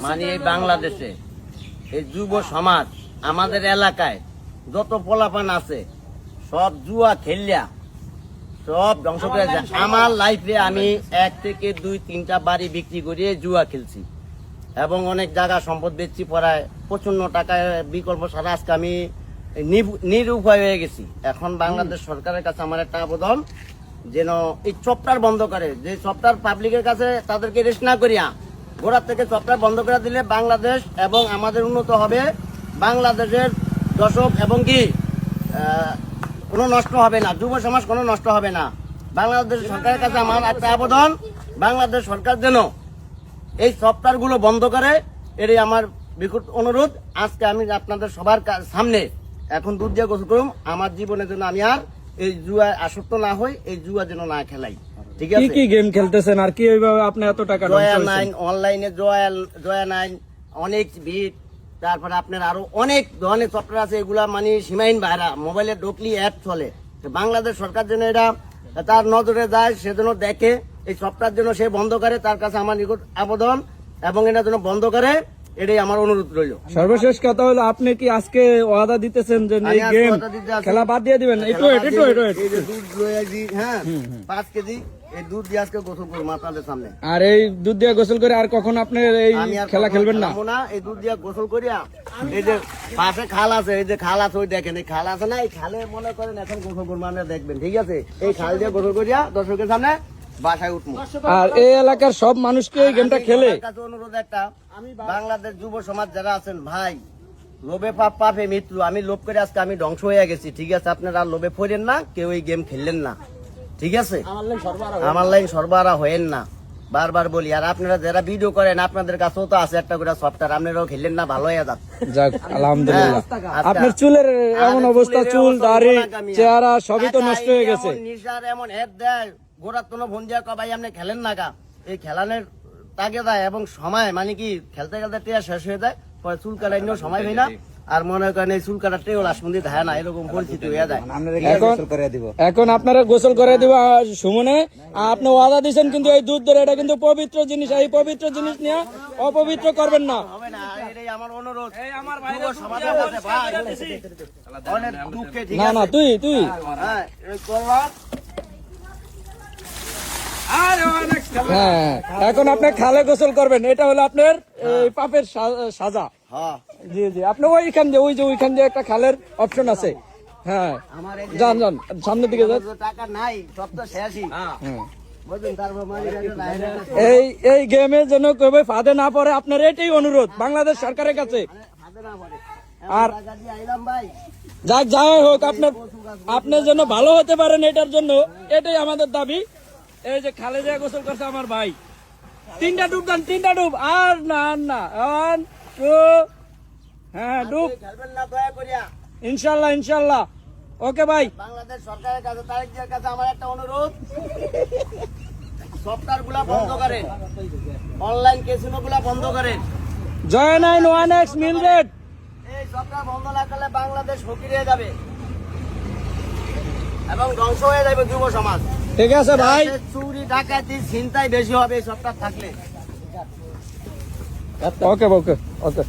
মানে এই বাংলাদেশে এই যুব সমাজ আমাদের এলাকায় যত পোলাপান আছে সব জুয়া খেললিয়া সব ধ্বংস করে যায়। আমার লাইফে আমি 1 থেকে 2-3টা বাড়ি বিক্রি করে জুয়া খেলছি এবং অনেক জায়গা সম্পদ বেচছি, পড়ায় প্রচন্ড টাকায় বিকল্প ছাড়া আজকে আমি নিরুপায় হয়ে গেছি। এখন বাংলাদেশ সরকারের কাছে আমার একটা আবেদন, যেন এই চপটার বন্ধ করে, যে চপটার পাবলিকের কাছে তাদেরকে রেস্ট না করিয়া গোড়ার থেকে চপটার বন্ধ করে দিলে বাংলাদেশ এবং আমাদের উন্নত হবে। বাংলাদেশের দর্শক এবং কি কোনো নষ্ট হবে না, যুব সমাজ কোনো নষ্ট হবে না। বাংলাদেশ সরকারের কাছে আমার একটা আবেদন, বাংলাদেশ সরকার যেন এই সফটওয়্যার গুলো বন্ধ করে, এটাই আমার বিকট অনুরোধ। আজকে আমি আপনাদের সবার সামনে এখন দুধ দিয়ে গোসল করুম, আমার জীবনের জন্য আমি আর এই জুয়ায় আসক্ত না হই, এই জুয়া যেন না খেলাই। ঠিক আছে, কি গেম খেলতেছেন আর কি এইভাবে আপনি এত টাকা জয়া 9 অনলাইনে জয়া 9 অনেক ভিড়, তারপরে আপনার আরো অনেক ধরনের সফটওয়্যার আছে, এগুলা মানে সীমাহীন বাইরা মোবাইলে ঢুকলি অ্যাপ চলে। বাংলাদেশ সরকার যেন এটা তার নজরে যায়, সেজন্য দেখে এই সফটওয়্যার যেন সে বন্ধ করে, তার কাছে আমার নিকট আবেদন, এবং এটা যেন বন্ধ করে, এটাই আমার অনুরোধ রইল। সর্বশেষ কথা হলো, আপনি কি আজকে ওয়াদা দিতেছেন যে এই গেম খেলা বাদ দিয়ে দিবেন? একটু দুধ লয়ে হ্যাঁ 5 কেজি এই দুধ দিয়ে আজকে গোসল করব আপনাদের সামনে। আর এই দুধ দিয়ে গোসল করে আর কখন আপনি এই খেলা খেলবেন না? এই দুধ দিয়ে গোসল করিয়া এই যে পাশে খাল আছে, এই যে খাল আছে ওই দেখেন, এই খাল আছে না, এই খালে মনে করেন এখন গোসল করবো আমরা, দেখবেন। ঠিক আছে, এই খাল দিয়ে গোসল করিয়া দর্শকের সামনে বাসায় উঠবো। আর এই এলাকার সব মানুষকে এই গেমটা খেলে অনুরোধ একটা, বাংলাদেশ যুব সমাজ যারা আছেন ভাই, লোভে পাপ পাপে মৃত্যু, আমি লোভ করে আজকে আমি ধ্বংস হয়ে গেছি। ঠিক আছে, আপনারা লোভে পড়েন না, কেউ এই গেম খেললেন না। ঠিক আছে, আমার লাইন সরবরাহ হয়েন না, বারবার বলি। আর আপনারা যারা ভিডিও করেন, আপনাদের কাছেও তো আছে একটা করে সফটওয়্যার, আপনারাও খেললেন না, ভালো হয়ে যাক। আলহামদুলিল্লাহ। আপনার চুলের এমন অবস্থা, চুল দাড়ি চেহারা সবই তো নষ্ট হয়ে গেছে। নিশার এমন হেড দেয়, গোড়ার কোনো ফোন দিয়া কবাই আপনি খেলেন না গা, এই খেলানের তাগে দেয় এবং সময় মানে কি খেলতে খেলতে টেয়া শেষ হয়ে যায়, পরে চুল কাটাইলেও সময় হয় না, আর মনে করেন এই চুল কাটার টেও লাশ মন্দির দেয় না, এরকম পরিস্থিতি হয়ে যায়। এখন আপনারা গোসল করে দিব সুমনে, আপনি ওয়াদা দিচ্ছেন কিন্তু এই দুধ ধরে, এটা কিন্তু পবিত্র জিনিস, এই পবিত্র জিনিস নিয়ে অপবিত্র করবেন না। হবে না, এটাই আমার অনুরোধ। সমাজের কাছে ভাই অনেক দুঃখে। ঠিক আছে, না তুই হ্যাঁ করলাম। হ্যাঁ, এখন আপনি খালে গোসল করবেন, এটা হলো আপনার এই পাপের সাজা। জি জি, আপনি ওইখান দিয়ে একটা খালের অপশন আছে। হ্যাঁ, যান সামনের দিকে যান। টাকা নাই, সব তো শেষই। এই গেমের জন্য কেউ ফাঁদে না পড়ে, আপনার এটাই অনুরোধ বাংলাদেশ সরকারের কাছে। আর যাই হোক, আপনার জন্য ভালো হতে পারেন, এটার জন্য এটাই আমাদের দাবি। এই যে খালে যা গোসল করছে আমার ভাই, 3টা ডুব দেন, 3টা ডুব। আর না 1 2, হ্যাঁ ডুব, ইনশাল্লাহ। ওকে ভাই, বাংলাদেশ সরকারের কাছে, তারেক জিয়ার কাছে আমার একটা অনুরোধ, সফটওয়্যার গুলা বন্ধ করেন, অনলাইন ক্যাসিনো গুলা বন্ধ করেন, জয়া 9 1x মিল রেট, এই সফটওয়্যার বন্ধ না করলে বাংলাদেশ ফকির হয়ে যাবে এবং ধ্বংস হয়ে যাবে যুব সমাজ। ঠিক আছে ভাই, চুরি ডাকাতি ছিনতাই বেশি হবে এই সফটওয়্যার থাকলে। ওকে।